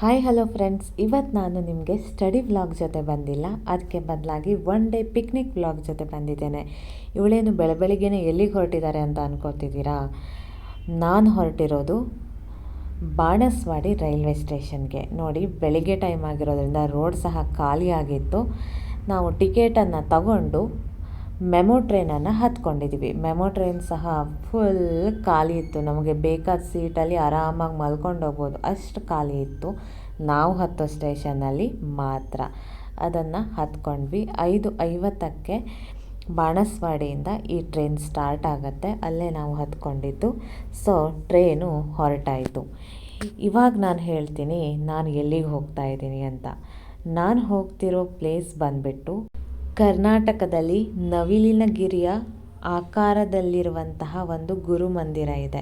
Hi hello friends, ಇವತ್ತು ನಾನು ನಿಮಗೆ ಸ್ಟಡಿ ವ್ಲಾಗ್ ಜೊತೆ ಬಂದಿಲ್ಲ. ಅದಕ್ಕೆ ಬದಲಾಗಿ ಒನ್ ಡೇ ಪಿಕ್ನಿಕ್ ವ್ಲಾಗ್ ಜೊತೆ ಬಂದಿದ್ದೇನೆ. ಇವಳೇನು ಬೆಳಗ್ಗೆನೇ ಎಲ್ಲಿಗೆ ಹೊರಟಿದ್ದಾರೆ ಅಂತ ಅನ್ಕೋತಿದ್ದೀರಾ? ನಾನು ಹೊರಟಿರೋದು ಬಾಣಸ್ವಾಡಿ ರೈಲ್ವೆ ಸ್ಟೇಷನ್ಗೆ. ನೋಡಿ, ಬೆಳಿಗ್ಗೆ ಟೈಮ್ ಆಗಿರೋದ್ರಿಂದ ರೋಡ್ ಸಹ ಖಾಲಿಯಾಗಿತ್ತು. ನಾವು ಟಿಕೆಟನ್ನು ತಗೊಂಡು ಮೆಮೊ ಟ್ರೈನನ್ನು ಹತ್ಕೊಂಡಿದ್ದೀವಿ. ಮೆಮೊ ಟ್ರೈನ್ ಸಹ ಫುಲ್ ಖಾಲಿ ಇತ್ತು. ನಮಗೆ ಬೇಕಾದ ಸೀಟಲ್ಲಿ ಆರಾಮಾಗಿ ಮಲ್ಕೊಂಡು ಹೋಗ್ಬೋದು, ಅಷ್ಟು ಖಾಲಿ ಇತ್ತು. ನಾವು ಹತ್ತೋ ಸ್ಟೇಷನ್ನಲ್ಲಿ ಮಾತ್ರ ಅದನ್ನು ಹತ್ಕೊಂಡ್ವಿ. 5:50ಕ್ಕೆ ಬಾಣಸ್ವಾಡಿಯಿಂದ ಈ ಟ್ರೈನ್ ಸ್ಟಾರ್ಟ್ ಆಗುತ್ತೆ. ಅಲ್ಲೇ ನಾವು ಹತ್ಕೊಂಡಿದ್ದು. So train ಹೊರಟಾಯಿತು. ಇವಾಗ ನಾನು ಹೇಳ್ತೀನಿ ನಾನು ಎಲ್ಲಿಗೆ ಹೋಗ್ತಾ ಇದ್ದೀನಿ ಅಂತ. ನಾನು ಹೋಗ್ತಿರೋ ಪ್ಲೇಸ್ ಬಂದುಬಿಟ್ಟು ಕರ್ನಾಟಕದಲ್ಲಿ ನವಿಲಿನಗಿರಿಯ ಆಕಾರದಲ್ಲಿರುವಂತಹ ಒಂದು ಗುರುಮಂದಿರ ಇದೆ.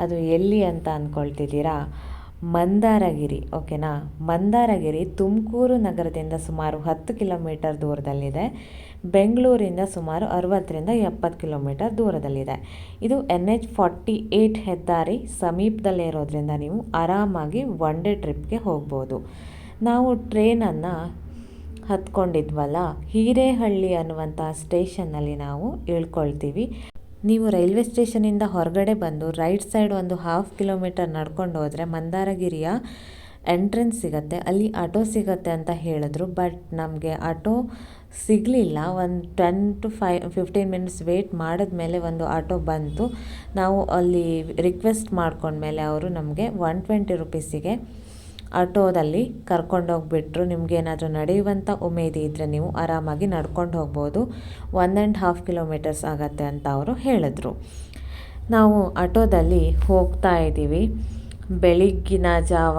ಅದು ಎಲ್ಲಿ ಅಂತ ಅಂದ್ಕೊಳ್ತಿದ್ದೀರಾ? ಮಂದಾರಗಿರಿ. ಓಕೆನಾ? ಮಂದಾರಗಿರಿ ತುಮಕೂರು ನಗರದಿಂದ ಸುಮಾರು 10 ಕಿಲೋಮೀಟರ್ ದೂರದಲ್ಲಿದೆ. ಬೆಂಗಳೂರಿಂದ ಸುಮಾರು 60-70 ಕಿಲೋಮೀಟರ್ ದೂರದಲ್ಲಿದೆ. ಇದು NH-48 ಹೆದ್ದಾರಿ ಸಮೀಪದಲ್ಲೇ ಇರೋದ್ರಿಂದ ನೀವು ಆರಾಮಾಗಿ ಒನ್ ಡೇ ಟ್ರಿಪ್ಗೆ ಹೋಗ್ಬೋದು. ನಾವು ಟ್ರೈನನ್ನು ಹತ್ಕೊಂಡಿದ್ವಲ್ಲ, ಹಿರೇಹಳ್ಳಿ ಅನ್ನುವಂಥ ಸ್ಟೇಷನ್ನಲ್ಲಿ ನಾವು ಇಳ್ಕೊಳ್ತೀವಿ. ನೀವು ರೈಲ್ವೆ ಸ್ಟೇಷನಿಂದ ಹೊರಗಡೆ ಬಂದು ರೈಟ್ ಸೈಡ್ ಒಂದು 1/2 ಕಿಲೋಮೀಟರ್ ನಡ್ಕೊಂಡು ಹೋದರೆ ಮಂದಾರಗಿರಿಯ ಎಂಟ್ರೆನ್ಸ್ ಸಿಗುತ್ತೆ. ಅಲ್ಲಿ ಆಟೋ ಸಿಗುತ್ತೆ ಅಂತ ಹೇಳಿದ್ರು, ಬಟ್ ನಮಗೆ ಆಟೋ ಸಿಗಲಿಲ್ಲ. ಒಂದು 10-15 ಮಿನಿಟ್ಸ್ ವೆಯ್ಟ್ ಮಾಡಿದ್ಮೇಲೆ ಒಂದು ಆಟೋ ಬಂತು. ನಾವು ಅಲ್ಲಿ ರಿಕ್ವೆಸ್ಟ್ ಮಾಡ್ಕೊಂಡ್ಮೇಲೆ ಅವರು ನಮಗೆ 120 ರುಪೀಸಿಗೆ ಆಟೋದಲ್ಲಿ ಕರ್ಕೊಂಡೋಗ್ಬಿಟ್ರು. ನಿಮಗೇನಾದರೂ ನಡೆಯುವಂಥ ಉಮೇದಿ ಇದ್ದರೆ ನೀವು ಆರಾಮಾಗಿ ನಡ್ಕೊಂಡು ಹೋಗ್ಬೋದು. 1.5 ಕಿಲೋಮೀಟರ್ಸ್ ಆಗುತ್ತೆ ಅಂತ ಅವರು ಹೇಳಿದ್ರು. ನಾವು ಆಟೋದಲ್ಲಿ ಹೋಗ್ತಾ ಇದ್ದೀವಿ. ಬೆಳಗ್ಗಿನ ಜಾವ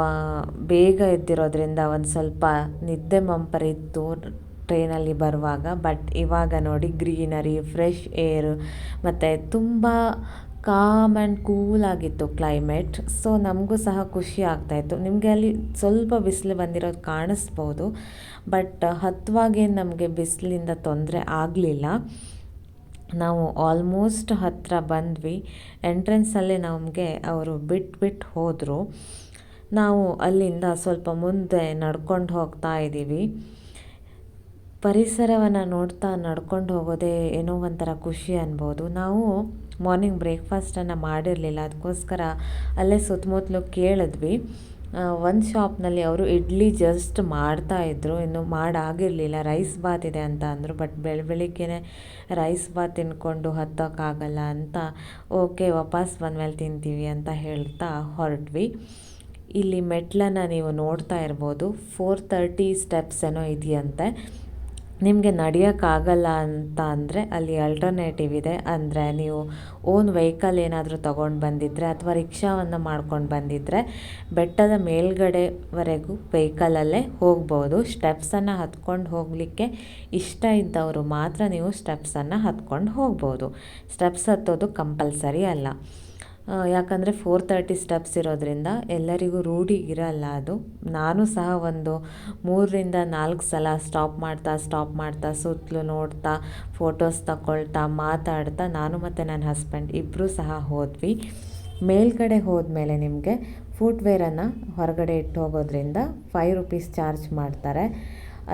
ಬೇಗ ಎದ್ದಿರೋದ್ರಿಂದ ಒಂದು ಸ್ವಲ್ಪ ನಿದ್ದೆ ಮಂಪರಿತ್ತು ಟ್ರೈನಲ್ಲಿ ಬರುವಾಗ. ಬಟ್ ಇವಾಗ ನೋಡಿ, ಗ್ರೀನರಿ, ಫ್ರೆಶ್ ಏರ್ ಮತ್ತು ತುಂಬ ಕಾಮ್ ಆ್ಯಂಡ್ ಕೂಲಾಗಿತ್ತು ಕ್ಲೈಮೇಟ್. ಸೊ ನಮಗೂ ಸಹ ಖುಷಿ ಆಗ್ತಾಯಿತ್ತು. ನಿಮಗೆ ಅಲ್ಲಿ ಸ್ವಲ್ಪ ಬಿಸಿಲು ಬಂದಿರೋದು ಕಾಣಿಸ್ಬೋದು, ಬಟ್ ಹತ್ತುವಾಗೇನು ನಮಗೆ ಬಿಸಿಲಿಂದ ತೊಂದರೆ ಆಗಲಿಲ್ಲ. ನಾವು ಆಲ್ಮೋಸ್ಟ್ ಹತ್ತಿರ ಬಂದ್ವಿ. ಎಂಟ್ರೆನ್ಸಲ್ಲೇ ನಮಗೆ ಅವರು ಬಿಟ್ಟು ಹೋದರು. ನಾವು ಅಲ್ಲಿಂದ ಸ್ವಲ್ಪ ಮುಂದೆ ನಡ್ಕೊಂಡು ಹೋಗ್ತಾ ಇದ್ದೀವಿ. ಪರಿಸರವನ್ನು ನೋಡ್ತಾ ನಡ್ಕೊಂಡು ಹೋಗೋದೇ ಏನೋ ಒಂಥರ ಖುಷಿ ಅನ್ಬೋದು. ನಾವು ಮಾರ್ನಿಂಗ್ ಬ್ರೇಕ್ಫಾಸ್ಟನ್ನು ಮಾಡಿರಲಿಲ್ಲ, ಅದಕ್ಕೋಸ್ಕರ ಅಲ್ಲೇ ಸುತ್ತಮುತ್ತಲು ಕೇಳಿದ್ವಿ. ಒಂದು ಶಾಪ್ನಲ್ಲಿ ಅವರು ಇಡ್ಲಿ ಜಸ್ಟ್ ಮಾಡ್ತಾಯಿದ್ರು, ಇನ್ನೂ ಮಾಡಾಗಿರಲಿಲ್ಲ. ರೈಸ್ ಬಾತ್ ಇದೆ ಅಂತ ಅಂದರು, ಬಟ್ ಬೆಳಿಗ್ಗೆನೇ ರೈಸ್ ಬಾತ್ ತಿನ್ಕೊಂಡು ಹತ್ತೋಕ್ಕಾಗಲ್ಲ ಅಂತ ಓಕೆ ವಾಪಸ್ ಬಂದಮೇಲೆ ತಿಂತೀವಿ ಅಂತ ಹೇಳ್ತಾ ಹೊರಟ್ವಿ. ಇಲ್ಲಿ ಮೆಟ್ಲನ್ನು ನೀವು ನೋಡ್ತಾ ಇರ್ಬೋದು. 430 ಸ್ಟೆಪ್ಸ್ ಏನೋ ಇದೆಯಂತೆ. ನಿಮಗೆ ನಡೆಯೋಕ್ಕಾಗಲ್ಲ ಅಂತ ಅಂದರೆ ಅಲ್ಲಿ ಅಲ್ಟರ್ನೇಟಿವ್ ಇದೆ. ಅಂದರೆ ನೀವು ಓನ್ ವೆಹಿಕಲ್ ಏನಾದರೂ ತೊಗೊಂಡು ಬಂದಿದ್ದರೆ ಅಥವಾ ರಿಕ್ಷಾವನ್ನು ಮಾಡ್ಕೊಂಡು ಬಂದಿದ್ದರೆ ಬೆಟ್ಟದ ಮೇಲ್ಗಡೆವರೆಗೂ ವೆಹಿಕಲಲ್ಲೇ ಹೋಗ್ಬೋದು. ಸ್ಟೆಪ್ಸನ್ನು ಹತ್ಕೊಂಡು ಹೋಗಲಿಕ್ಕೆ ಇಷ್ಟ ಇದ್ದವರು ಮಾತ್ರ ನೀವು ಸ್ಟೆಪ್ಸನ್ನು ಹತ್ಕೊಂಡು ಹೋಗ್ಬೋದು. ಸ್ಟೆಪ್ಸ್ ಹತ್ತೋದು ಕಂಪಲ್ಸರಿ ಅಲ್ಲ. ಯಾಕಂದರೆ 430 ಸ್ಟೆಪ್ಸ್ ಇರೋದ್ರಿಂದ ಎಲ್ಲರಿಗೂ ರೂಢಿ ಇರಲ್ಲ ಅದು. ನಾನು ಸಹ ಒಂದು 3-4 ಸಲ ಸ್ಟಾಪ್ ಮಾಡ್ತಾ ಸುತ್ತಲೂ ನೋಡ್ತಾ ಫೋಟೋಸ್ ತಗೊಳ್ತಾ ಮಾತಾಡ್ತಾ ನಾನು ಮತ್ತು ನನ್ನ ಹಸ್ಬೆಂಡ್ ಇಬ್ಬರೂ ಸಹ ಹೋದ್ವಿ. ಮೇಲ್ಗಡೆ ಹೋದ್ಮೇಲೆ ನಿಮಗೆ ಫುಟ್ವೇರನ್ನು ಹೊರಗಡೆ ಇಟ್ಟು ಹೋಗೋದ್ರಿಂದ 5 ರುಪೀಸ್ ಚಾರ್ಜ್ ಮಾಡ್ತಾರೆ.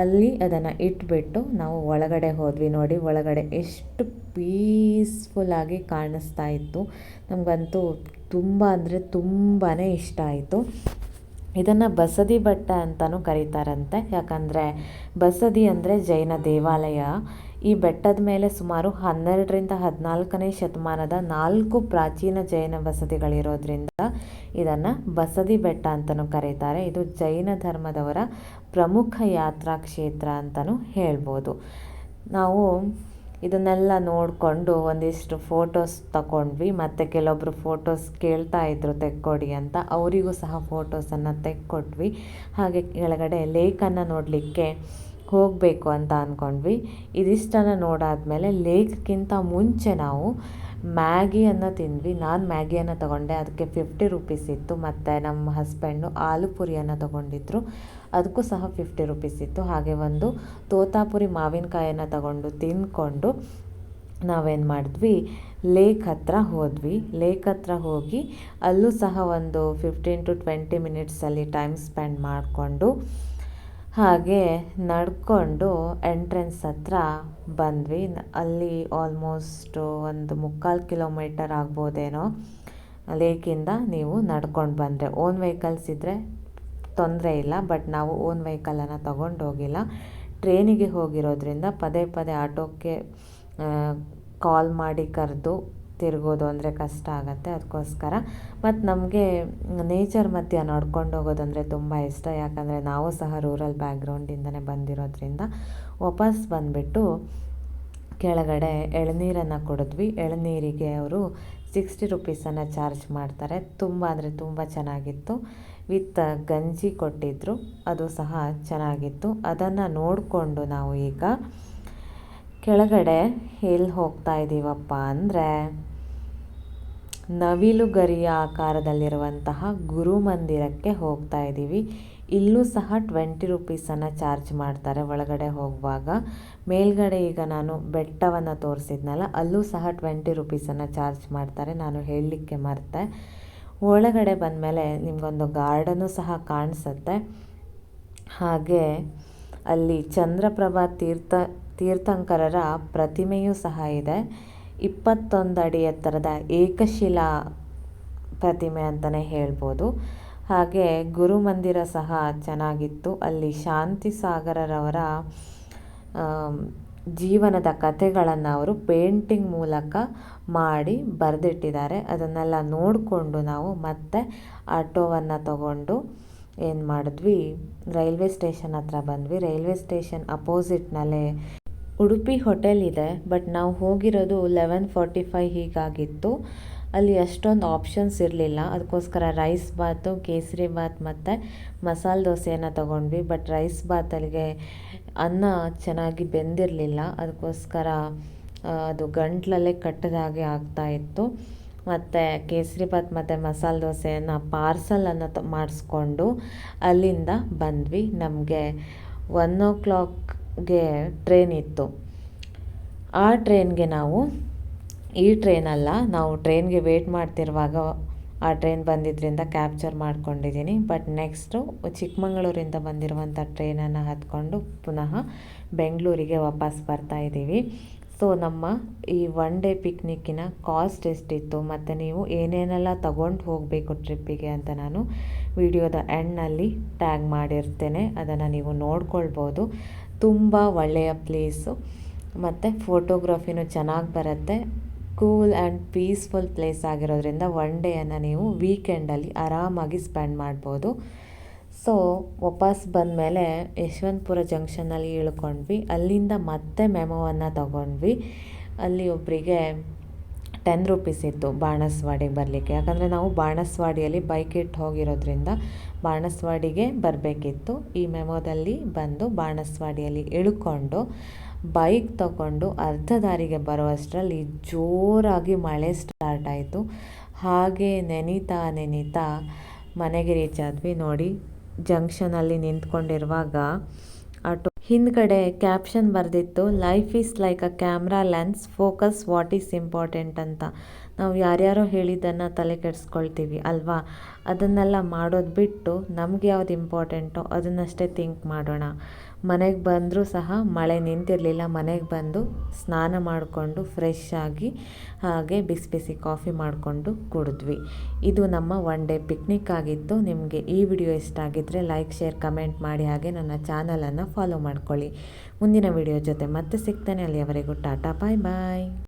ಅಲ್ಲಿ ಅದನ್ನು ಇಟ್ಬಿಟ್ಟು ನಾವು ಒಳಗಡೆ ಹೋದ್ವಿ. ನೋಡಿ, ಒಳಗಡೆ ಎಷ್ಟು ಪೀಸ್ಫುಲ್ಲಾಗಿ ಕಾಣಿಸ್ತಾ ಇತ್ತು. ನಮಗಂತೂ ತುಂಬ ಅಂದರೆ ತುಂಬಾ ಇಷ್ಟ ಆಯಿತು. ಇದನ್ನು ಬಸದಿ ಬೆಟ್ಟ ಅಂತಲೂ ಕರೀತಾರಂತೆ. ಯಾಕಂದರೆ ಬಸದಿ ಅಂದರೆ ಜೈನ ದೇವಾಲಯ. ಈ ಬೆಟ್ಟದ ಮೇಲೆ ಸುಮಾರು 12ರಿಂದ 14ನೇ ಶತಮಾನದ 4 ಪ್ರಾಚೀನ ಜೈನ ಬಸದಿಗಳಿರೋದ್ರಿಂದ ಇದನ್ನು ಬಸದಿ ಬೆಟ್ಟ ಅಂತಲೂ ಕರೀತಾರೆ. ಇದು ಜೈನ ಧರ್ಮದವರ ಪ್ರಮುಖ ಯಾತ್ರಾ ಕ್ಷೇತ್ರ ಅಂತಲೂ ಹೇಳ್ಬೋದು. ನಾವು ಇದನ್ನೆಲ್ಲ ನೋಡಿಕೊಂಡು ಒಂದಿಷ್ಟು ಫೋಟೋಸ್ ತಗೊಂಡ್ವಿ. ಮತ್ತು ಕೆಲವೊಬ್ಬರು ಫೋಟೋಸ್ ಕೇಳ್ತಾ ಇದ್ದರು ತೆಕ್ಕೊಡಿ ಅಂತ, ಅವರಿಗೂ ಸಹ ಫೋಟೋಸನ್ನು ತೆಕ್ಕೊಟ್ವಿ. ಹಾಗೆ ಕೆಳಗಡೆ ಲೇಕನ್ನು ನೋಡಲಿಕ್ಕೆ ಹೋಗಬೇಕು ಅಂತ ಅಂದ್ಕೊಂಡ್ವಿ. ಇದಿಷ್ಟನ್ನು ನೋಡಾದಮೇಲೆ ಲೇಕ್ಗಿಂತ ಮುಂಚೆ ನಾವು ಮ್ಯಾಗಿಯನ್ನು ತಿಂದ್ವಿ. ನಾನು ಮ್ಯಾಗಿಯನ್ನು ತೊಗೊಂಡೆ, ಅದಕ್ಕೆ 50 ರುಪೀಸ್ ಇತ್ತು. ಮತ್ತು ನಮ್ಮ ಹಸ್ಬೆಂಡು ಆಲೂ ಪುರಿಯನ್ನು ತೊಗೊಂಡಿದ್ರು, ಅದಕ್ಕೂ ಸಹ 50 ರುಪೀಸ್ ಇತ್ತು. ಹಾಗೆ ಒಂದು ತೋತಾಪುರಿ ಮಾವಿನಕಾಯನ್ನು ತಗೊಂಡು ತಿಂದ್ಕೊಂಡು ನಾವೇನು ಮಾಡಿದ್ವಿ, ಲೇಕ್ ಹತ್ರ ಹೋದ್ವಿ. ಲೇಕ್ ಹತ್ರ ಹೋಗಿ ಅಲ್ಲೂ ಸಹ ಒಂದು 15 to 20 ಮಿನಿಟ್ಸಲ್ಲಿ ಟೈಮ್ ಸ್ಪೆಂಡ್ ಮಾಡಿಕೊಂಡು ಹಾಗೆ ನಡ್ಕೊಂಡು ಎಂಟ್ರೆನ್ಸ್ ಹತ್ರ ಬಂದ್ವಿ. ಅಲ್ಲಿ ಆಲ್ಮೋಸ್ಟು ಒಂದು 3/4 ಕಿಲೋಮೀಟರ್ ಆಗ್ಬೋದೇನೋ ಲೇಕಿಂದ ನೀವು ನಡ್ಕೊಂಡು ಬಂದರೆ. ಓನ್ ವೆಹಿಕಲ್ಸ್ ಇದ್ದರೆ ತೊಂದರೆ ಇಲ್ಲ, ಬಟ್ ನಾವು ಓನ್ ವೆಹಿಕಲನ್ನು ತಗೊಂಡು ಹೋಗಿಲ್ಲ. ಟ್ರೈನಿಗೆ ಹೋಗಿರೋದ್ರಿಂದ ಪದೇ ಪದೇ ಆಟೋಕ್ಕೆ ಕಾಲ್ ಮಾಡಿ ಕರೆದು ತಿರುಗೋದು ಅಂದರೆ ಕಷ್ಟ ಆಗುತ್ತೆ. ಅದಕ್ಕೋಸ್ಕರ ಮತ್ತು ನಮಗೆ ನೇಚರ್ ಮಧ್ಯೆ ನಡ್ಕೊಂಡು ಹೋಗೋದಂದರೆ ತುಂಬ ಇಷ್ಟ. ಯಾಕಂದರೆ ನಾವು ಸಹ ರೂರಲ್ ಬ್ಯಾಕ್ಗ್ರೌಂಡಿಂದನೇ ಬಂದಿರೋದ್ರಿಂದ. ವಾಪಸ್ ಬಂದುಬಿಟ್ಟು ಕೆಳಗಡೆ ಎಳನೀರನ್ನು ಕುಡಿದ್ವಿ. ಎಳನೀರಿಗೆ ಅವರು 60 ರುಪೀಸನ್ನು ಚಾರ್ಜ್ ಮಾಡ್ತಾರೆ. ತುಂಬ ಅಂದರೆ ತುಂಬ ಚೆನ್ನಾಗಿತ್ತು. ವಿತ್ ಗಂಜಿ ಕೊಟ್ಟಿದ್ದರು, ಅದು ಸಹ ಚೆನ್ನಾಗಿತ್ತು. ಅದನ್ನು ನೋಡಿಕೊಂಡು ನಾವು ಈಗ ಕೆಳಗಡೆ ಎಲ್ಲಿ ಹೋಗ್ತಾ ಇದ್ದೀವಪ್ಪ ಅಂದರೆ ನವಿಲುಗರಿಯ ಆಕಾರದಲ್ಲಿರುವಂತಹ ಗುರುಮಂದಿರಕ್ಕೆ ಹೋಗ್ತಾ ಇದ್ದೀವಿ. ಇಲ್ಲೂ ಸಹ 20 ರುಪೀಸನ್ನು ಚಾರ್ಜ್ ಮಾಡ್ತಾರೆ ಒಳಗಡೆ ಹೋಗುವಾಗ. ಮೇಲ್ಗಡೆ ಈಗ ನಾನು ಬೆಟ್ಟವನ್ನು ತೋರಿಸಿದ್ನಲ್ಲ, ಅಲ್ಲೂ ಸಹ 20 ರುಪೀಸನ್ನು ಚಾರ್ಜ್ ಮಾಡ್ತಾರೆ. ನಾನು ಹೇಳಲಿಕ್ಕೆ ಮರೆತೆ. ಒಳಗಡೆ ಬಂದಮೇಲೆ ನಿಮಗೊಂದು ಗಾರ್ಡನ್ನು ಸಹ ಕಾಣಿಸುತ್ತೆ. ಹಾಗೆ ಅಲ್ಲಿ ಚಂದ್ರಪ್ರಭಾ ತೀರ್ಥಂಕರರ ಪ್ರತಿಮೆಯೂ ಸಹ ಇದೆ. 21 ಅಡಿ ಎತ್ತರದ ಏಕಶಿಲಾ ಪ್ರತಿಮೆ ಅಂತಲೇ ಹೇಳ್ಬೋದು. ಹಾಗೆ ಗುರುಮಂದಿರ ಸಹ ಚೆನ್ನಾಗಿತ್ತು. ಅಲ್ಲಿ ಶಾಂತಿ ಸಾಗರರವರ ಜೀವನದ ಕಥೆಗಳನ್ನು ಅವರು ಪೇಂಟಿಂಗ್ ಮೂಲಕ ಮಾಡಿ ಬರೆದಿಟ್ಟಿದ್ದಾರೆ. ಅದನ್ನೆಲ್ಲ ನೋಡಿಕೊಂಡು ನಾವು ಮತ್ತೆ ಆಟೋವನ್ನು ತಗೊಂಡು ಏನು ಮಾಡಿದ್ವಿ, ರೈಲ್ವೆ ಸ್ಟೇಷನ್ ಹತ್ರ ಬಂದ್ವಿ. ರೈಲ್ವೆ ಸ್ಟೇಷನ್ ಅಪೋಸಿಟ್ನಲ್ಲೇ ಉಡುಪಿ ಹೋಟೆಲ್ ಇದೆ. ಬಟ್ ನಾವು ಹೋಗಿರೋದು 11:45 ಹೀಗಾಗಿತ್ತು. ಅಲ್ಲಿ ಅಷ್ಟೊಂದು ಆಪ್ಷನ್ಸ್ ಇರಲಿಲ್ಲ. ಅದಕ್ಕೋಸ್ಕರ ರೈಸ್ ಬಾತು, ಕೇಸರಿ ಬಾತ್ ಮತ್ತು ಮಸಾಲೆ ದೋಸೆಯನ್ನು ತೊಗೊಂಡ್ವಿ. ಬಟ್ ರೈಸ್ ಬಾತಲ್ಲಿಗೆ ಅನ್ನ ಚೆನ್ನಾಗಿ ಬೆಂದಿರಲಿಲ್ಲ. ಅದಕ್ಕೋಸ್ಕರ ಅದು ಗಂಟ್ಲಲ್ಲೇ ಕಟ್ಟಿದ ಹಾಗೆ ಆಗ್ತಾಯಿತ್ತು. ಮತ್ತು ಕೇಸರಿ ಬಾತ್ ಮತ್ತು ಮಸಾಲೆ ದೋಸೆಯನ್ನು ಪಾರ್ಸಲನ್ನು ಮಾಡಿಸ್ಕೊಂಡು ಅಲ್ಲಿಂದ ಬಂದ್ವಿ. ನಮಗೆ 1 o'clockಗೆ ಟ್ರೈನ್ ಇತ್ತು. ಆ ಟ್ರೈನ್ಗೆ ಈ ಟ್ರೈನಲ್ಲ, ನಾವು ಟ್ರೈನ್ಗೆ ವೇಟ್ ಮಾಡ್ತಿರುವಾಗ ಆ ಟ್ರೈನ್ ಬಂದಿದ್ದರಿಂದ ಕ್ಯಾಪ್ಚರ್ ಮಾಡ್ಕೊಂಡಿದ್ದೀನಿ. ಬಟ್ ನೆಕ್ಸ್ಟು ಚಿಕ್ಕಮಗಳೂರಿಂದ ಬಂದಿರುವಂಥ ಟ್ರೈನನ್ನು ಹತ್ಕೊಂಡು ಪುನಃ ಬೆಂಗಳೂರಿಗೆ ವಾಪಸ್ ಬರ್ತಾಯಿದ್ದೀವಿ. ಸೊ ನಮ್ಮ ಈ 1 day ಪಿಕ್ನಿಕ್ಕಿನ ಕಾಸ್ಟ್ ಎಷ್ಟಿತ್ತು ಮತ್ತು ನೀವು ಏನೇನೆಲ್ಲ ತಗೊಂಡು ಹೋಗಬೇಕು ಟ್ರಿಪ್ಪಿಗೆ ಅಂತ ನಾನು ವಿಡಿಯೋದ ಎಂಡ್ನಲ್ಲಿ ಟ್ಯಾಗ್ ಮಾಡಿರ್ತೇನೆ. ಅದನ್ನು ನೀವು ನೋಡ್ಕೊಳ್ಬೋದು. ತುಂಬ ಒಳ್ಳೆಯ ಪ್ಲೇಸು ಮತ್ತು ಫೋಟೋಗ್ರಫಿನೂ ಚೆನ್ನಾಗಿ ಬರುತ್ತೆ. ಕೂಲ್ ಆ್ಯಂಡ್ ಪೀಸ್ಫುಲ್ ಪ್ಲೇಸ್ ಆಗಿರೋದ್ರಿಂದ 1 ಡೇಯನ್ನು ನೀವು ವೀಕೆಂಡಲ್ಲಿ ಆರಾಮಾಗಿ ಸ್ಪೆಂಡ್ ಮಾಡ್ಬೋದು. ಸೊ ವಾಪಸ್ ಬಂದಮೇಲೆ ಯಶವಂತಪುರ ಜಂಕ್ಷನ್ನಲ್ಲಿ ಇಳ್ಕೊಂಡ್ವಿ. ಅಲ್ಲಿಂದ ಮತ್ತೆ ಮೆಮೋವನ್ನು ತಗೊಂಡ್ವಿ. ಅಲ್ಲಿ ಒಬ್ಬರಿಗೆ 10 ರುಪೀಸ್ ಇತ್ತು ಬಾಣಸ್ವಾಡಿಗೆ ಬರಲಿಕ್ಕೆ. ಯಾಕಂದರೆ ನಾವು ಬಾಣಸ್ವಾಡಿಯಲ್ಲಿ ಬೈಕ್ ಇಟ್ಟು ಹೋಗಿರೋದ್ರಿಂದ ಬಾಣಸ್ವಾಡಿಗೆ ಬರಬೇಕಿತ್ತು. ಈ ಮೆಮೋದಲ್ಲಿ ಬಂದು ಬಾಣಸ್ವಾಡಿಯಲ್ಲಿ ಇಳ್ಕೊಂಡು ಬೈಕ್ ತಗೊಂಡು ಅರ್ಧ ದಾರಿಗೆ ಬರುವಷ್ಟರಲ್ಲಿ ಜೋರಾಗಿ ಮಳೆ ಸ್ಟಾರ್ಟ್ ಆಯಿತು. ಹಾಗೆ ನೆನೀತಾ ಮನೆಗೆ ರೀಚ್ ಆದ್ವಿ. ನೋಡಿ, ಜಂಕ್ಷನಲ್ಲಿ ನಿಂತ್ಕೊಂಡಿರುವಾಗ ಆಟೋ ಹಿಂದ್ಗಡೆ ಕ್ಯಾಪ್ಷನ್ ಬರೆದಿತ್ತು, life is like a camera lens, focus what is important ಅಂತ. ನಾವು ಯಾರ್ಯಾರೋ ಹೇಳಿದ್ದನ್ನು ತಲೆ ಕೆಡಿಸ್ಕೊಳ್ತೀವಿ ಅಲ್ವಾ? ಅದನ್ನೆಲ್ಲ ಮಾಡೋದು ಬಿಟ್ಟು ನಮ್ಗೆ ಯಾವ್ದು ಇಂಪಾರ್ಟೆಂಟೋ ಅದನ್ನಷ್ಟೇ ಥಿಂಕ್ ಮಾಡೋಣ. ಮನೆಗೆ ಬಂದರೂ ಸಹ ಮಳೆ ನಿಂತಿರಲಿಲ್ಲ. ಮನೆಗೆ ಬಂದು ಸ್ನಾನ ಮಾಡಿಕೊಂಡು ಫ್ರೆಶ್ ಆಗಿ ಹಾಗೆ ಬಿಸಿ ಬಿಸಿ ಕಾಫಿ ಮಾಡಿಕೊಂಡು ಕುಡಿದ್ವಿ. ಇದು ನಮ್ಮ 1 day ಪಿಕ್ನಿಕ್ ಆಗಿತ್ತು. ನಿಮಗೆ ಈ ವಿಡಿಯೋ ಇಷ್ಟ ಆಗಿದ್ದರೆ ಲೈಕ್, ಶೇರ್, ಕಮೆಂಟ್ ಮಾಡಿ. ಹಾಗೆ ನನ್ನ ಚಾನಲನ್ನು ಫಾಲೋ ಮಾಡ್ಕೊಳ್ಳಿ. ಮುಂದಿನ ವಿಡಿಯೋ ಜೊತೆ ಮತ್ತೆ ಸಿಗ್ತೇನೆ. ಅಲ್ಲಿಯವರೆಗೂ ಟಾಟಾ, ಬಾಯ್ ಬಾಯ್.